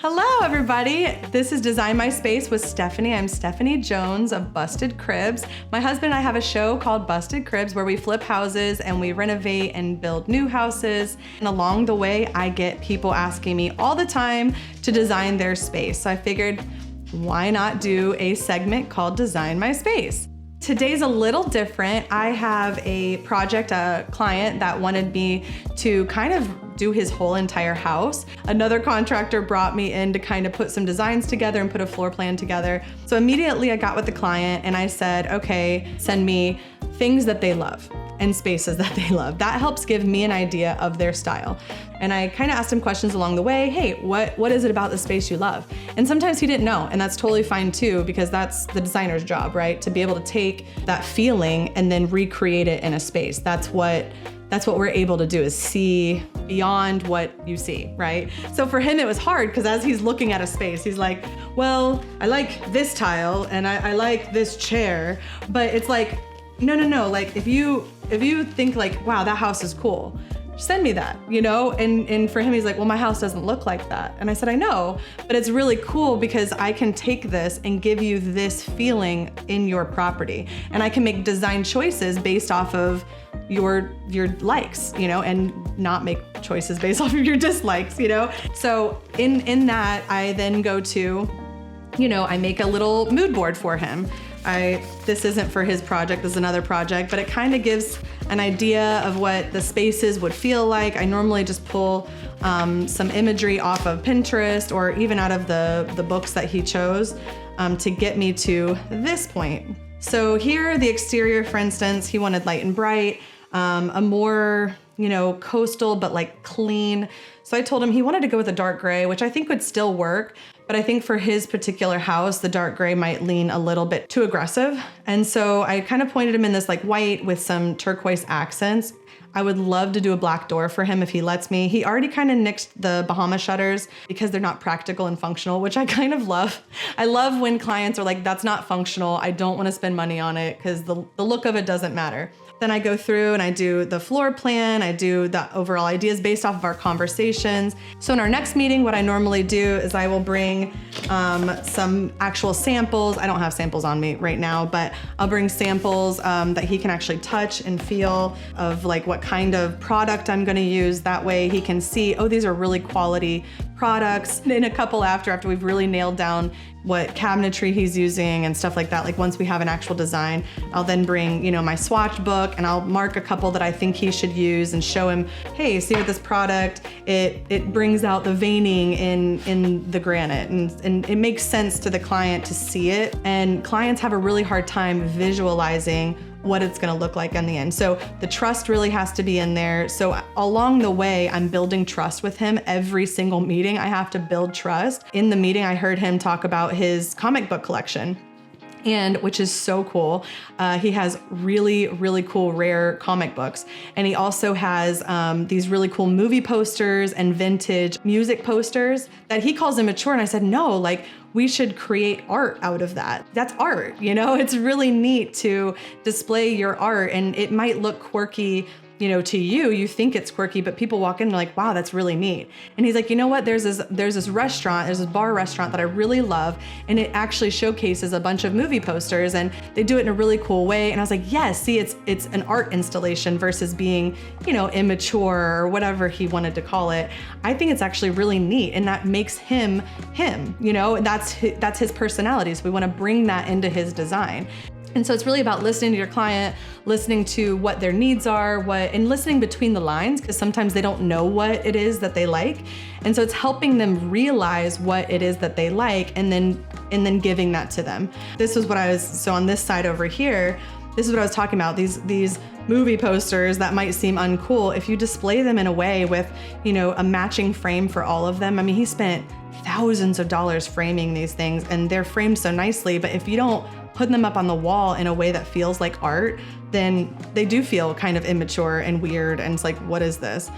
Hello, everybody. This is Design My Space with Stephanie. I'm Stephanie Jones of Busted Cribs. My husband and I have a show called Busted Cribs where we flip houses and we renovate and build new houses. And along the way, I get people asking me all the time to design their space. So I figured, why not do a segment called Design My Space? Today's a little different. I have a client that wanted me to kind of do his whole entire house. Another contractor brought me in to kind of put some designs together and put a floor plan together. So immediately I got with the client and I said, okay, send me things that they love and spaces that they love. That helps give me an idea of their style. And I kind of asked him questions along the way. Hey, what is it about the space you love? And sometimes he didn't know, and that's totally fine too, because that's the designer's job, right? To be able to take that feeling and then recreate it in a space. That's what we're able to do, is see beyond what you see, right? So for him, it was hard because as he's looking at a space, he's like, well, I like this tile and I like this chair, but it's like, no. Like if you think like, wow, that house is cool, send me that, you know? And for him, he's like, well, my house doesn't look like that. And I said, I know, but it's really cool because I can take this and give you this feeling in your property. And I can make design choices based off of your likes, you know, and not make choices based off of your dislikes, you know? So in that, I then go to, you know, I make a little mood board for him. This isn't for his project, this is another project, but it kind of gives an idea of what the spaces would feel like. I normally just pull some imagery off of Pinterest or even out of the books that he chose to get me to this point. So here, the exterior, for instance, he wanted light and bright, a more, you know, coastal, but like clean. So I told him he wanted to go with a dark gray, which I think would still work. But I think for his particular house, the dark gray might lean a little bit too aggressive. And so I kind of pointed him in this like white with some turquoise accents. I would love to do a black door for him if he lets me. He already kind of nixed the Bahama shutters because they're not practical and functional, which I kind of love. I love when clients are like, that's not functional. I don't want to spend money on it because the look of it doesn't matter. Then I go through and I do the floor plan. I do the overall ideas based off of our conversations. So in our next meeting, what I normally do is I will bring some actual samples. I don't have samples on me right now, but I'll bring samples that he can actually touch and feel of like what kind of product I'm gonna use. That way he can see, oh, these are really quality products. And in a couple after we've really nailed down what cabinetry he's using and stuff like that, like once we have an actual design, I'll then bring, you know, my swatch book and I'll mark a couple that I think he should use and show him, hey, see with this product, it brings out the veining in the granite and it makes sense to the client to see it. And clients have a really hard time visualizing what it's gonna look like in the end. So the trust really has to be in there. So along the way, I'm building trust with him. Every single meeting, I have to build trust. In the meeting, I heard him talk about his comic book collection, and which is so cool. He has really, really cool, rare comic books. And he also has these really cool movie posters and vintage music posters that he calls immature. And I said, no, like we should create art out of that. That's art, you know? It's really neat to display your art, and it might look quirky, you know, to you think it's quirky, but people walk in and they're like, wow, that's really neat. And he's like, you know what, there's this bar restaurant that I really love, and it actually showcases a bunch of movie posters and they do it in a really cool way. And I was like, yes, see, it's an art installation versus being, you know, immature or whatever he wanted to call it. I think it's actually really neat, and that makes him, you know, that's his personality. So we want to bring that into his design. And so it's really about listening to your client, listening to what their needs are, and listening between the lines, because sometimes they don't know what it is that they like. And so it's helping them realize what it is that they like and then giving that to them. This was what so on this side over here, this is what I was talking about, these movie posters that might seem uncool. If you display them in a way with, you know, a matching frame for all of them. I mean, he spent thousands of dollars framing these things and they're framed so nicely, but if you don't put them up on the wall in a way that feels like art, then they do feel kind of immature and weird. And it's like, what is this?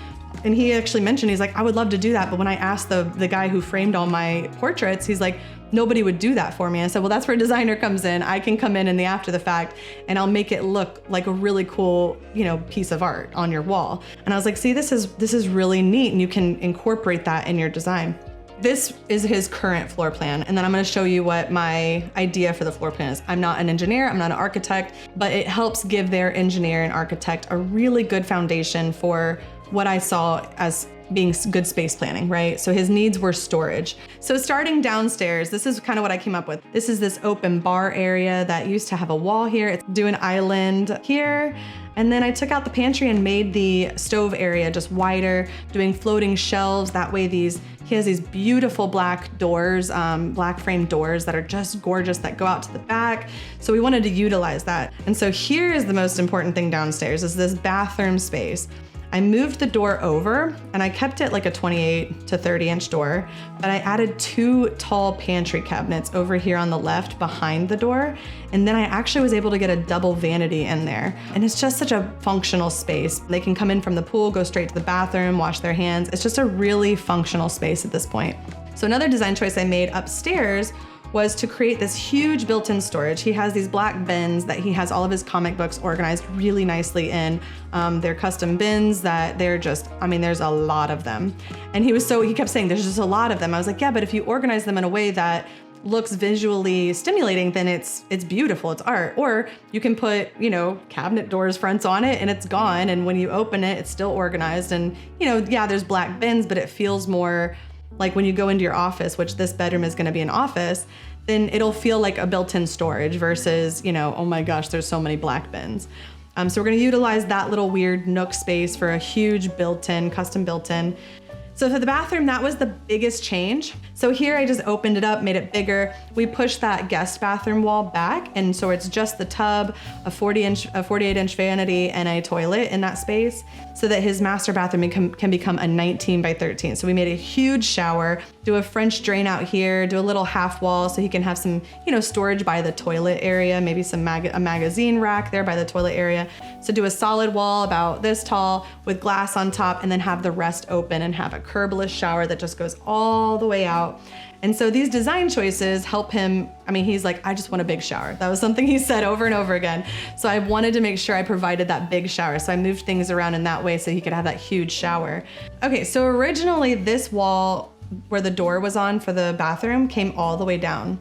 And he actually mentioned, he's like, I would love to do that. But when I asked the guy who framed all my portraits, he's like, nobody would do that for me. I said, well, that's where a designer comes in. I can come in the after the fact and I'll make it look like a really cool, you know, piece of art on your wall. And I was like, see, this is really neat. And you can incorporate that in your design. This is his current floor plan, and then I'm gonna show you what my idea for the floor plan is. I'm not an engineer, I'm not an architect, but it helps give their engineer and architect a really good foundation for what I saw as being good space planning, right? So his needs were storage. So starting downstairs, this is kind of what I came up with. This is this open bar area that used to have a wall here. It's do an island here. And then I took out the pantry and made the stove area just wider, doing floating shelves. That way he has these beautiful black doors, black frame doors that are just gorgeous that go out to the back. So we wanted to utilize that. And so here is the most important thing downstairs is this bathroom space. I moved the door over and I kept it like a 28 to 30 inch door, but I added 2 tall pantry cabinets over here on the left behind the door. And then I actually was able to get a double vanity in there. And it's just such a functional space. They can come in from the pool, go straight to the bathroom, wash their hands. It's just a really functional space at this point. So another design choice I made upstairs was to create this huge built-in storage. He has these black bins that he has all of his comic books organized really nicely in. They're custom bins that they're just, I mean, there's a lot of them. And he kept saying, there's just a lot of them. I was like, yeah, but if you organize them in a way that looks visually stimulating, then it's beautiful, it's art. Or you can put, cabinet doors fronts on it and it's gone. And when you open it, it's still organized. And, yeah, there's black bins, but it feels more like when you go into your office, which this bedroom is gonna be an office, then it'll feel like a built-in storage versus, oh my gosh, there's so many black bins. So we're gonna utilize that little weird nook space for a huge built-in, custom built-in. So for the bathroom, that was the biggest change. So here I just opened it up, made it bigger. We pushed that guest bathroom wall back. And so it's just the tub, a 48 inch vanity and a toilet in that space so that his master bathroom can become a 19 by 13. So we made a huge shower, do a French drain out here, do a little half wall so he can have some, storage by the toilet area, maybe a magazine rack there by the toilet area. So do a solid wall about this tall with glass on top and then have the rest open and have a curbless shower that just goes all the way out. And so these design choices help him. I mean, he's like, I just want a big shower. That was something he said over and over again. So I wanted to make sure I provided that big shower. So I moved things around in that way so he could have that huge shower. Okay, so originally this wall where the door was on for the bathroom came all the way down.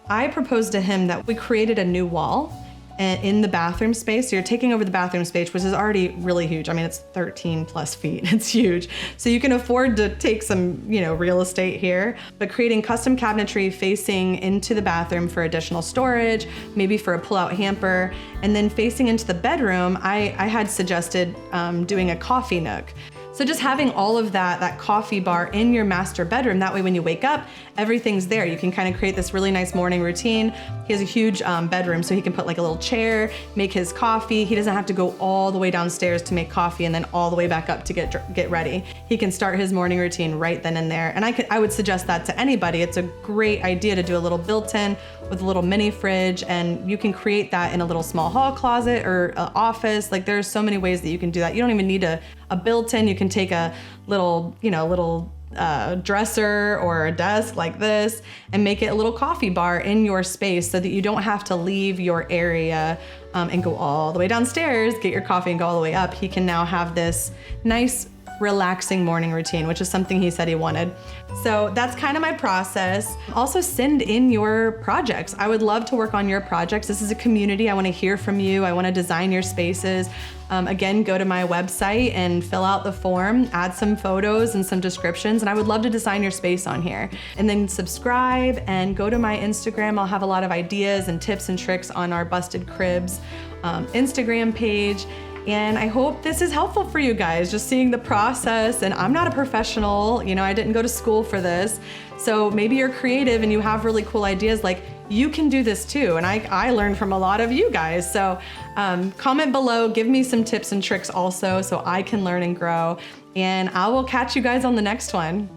I proposed to him that we created a new wall in the bathroom space. So you're taking over the bathroom space, which is already really huge. I mean, it's 13 plus feet, it's huge. So you can afford to take some, real estate here, but creating custom cabinetry facing into the bathroom for additional storage, maybe for a pull-out hamper, and then facing into the bedroom, I had suggested doing a coffee nook. So just having all of that coffee bar in your master bedroom, that way when you wake up, everything's there. You can kind of create this really nice morning routine. He has a huge bedroom, so he can put like a little chair, make his coffee. He doesn't have to go all the way downstairs to make coffee and then all the way back up to get ready. He can start his morning routine right then and there. And I would suggest that to anybody. It's a great idea to do a little built-in with a little mini fridge, and you can create that in a little small hall closet or office. Like there's so many ways that you can do that. You don't even need a built-in. You can take a little dresser or a desk like this and make it a little coffee bar in your space so that you don't have to leave your area and go all the way downstairs, get your coffee and go all the way up. He can now have this nice relaxing morning routine, which is something he said he wanted. So that's kind of my process. Also send in your projects. I would love to work on your projects. This is a community. I want to hear from you. I want to design your spaces. Again, go to my website and fill out the form, add some photos and some descriptions, and I would love to design your space on here. And then subscribe and go to my Instagram. I'll have a lot of ideas and tips and tricks on our Busted Cribs Instagram page. And I hope this is helpful for you guys, just seeing the process. And I'm not a professional, I didn't go to school for this. So maybe you're creative and you have really cool ideas, like you can do this too. And I learned from a lot of you guys. So comment below, give me some tips and tricks also so I can learn and grow. And I will catch you guys on the next one.